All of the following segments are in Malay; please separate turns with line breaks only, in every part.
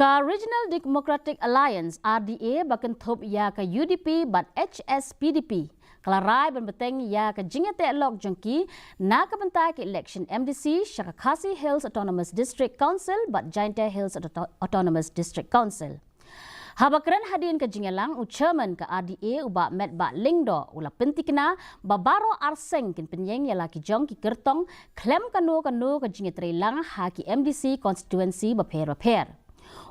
Ka Regional Democratic Alliance RDA bakan thop ya ka UDP bat HSPDP. Kalarai berbateng ya ka jingate lok jengki na ka bentai ke election MDC Shaka Khasi Hills Autonomous District Council bat Jaintia Hills Autonomous District Council. Habakran hadin ke jingelang u chairman ke RDA uba met ba lingdo ula pentikna babaro arseng kin penyeng ya laki jong ki kertong klem kanu ke jingetre lang haki MDC constituency baper.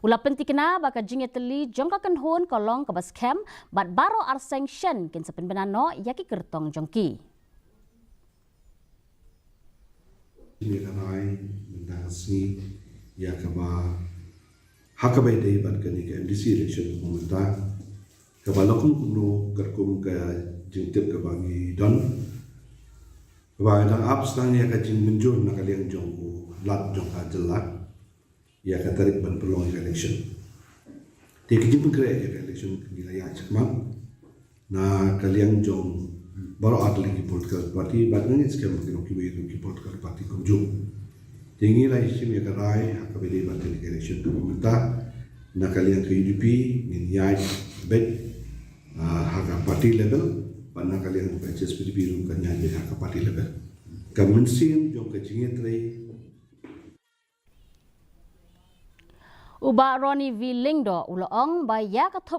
Ula pentikna baka jingeteli jongkakan hon kolong ke bas kem bat baro arseng shen kin sepen benano yaki kertong jongki.
Ini kanai mendasni ya kaba hakabai dei bat kani ke MDC election pemerintah kaba lokun kuno kerkum ke jingtip ke bangi don kaba dang abstang ya ka jing menjun nak kalian jongku lat jongka jelat ya ka tarik ban pelong ya election te kijin pengkre ya election wilayah cakman na kalian jong baru ada lagi political party batnya sekarang mungkin oke begitu ki political party kunjung tinggi lah isim ya kerai hakabai bat kani ke election pemerintah na kalian ke UDP min yai bet haka party level panna kalian ke HSPDP rum kan yai haka party level kamunsim jong ke jingetre
Uba Roni V Lingdo uloong ba ya ka thop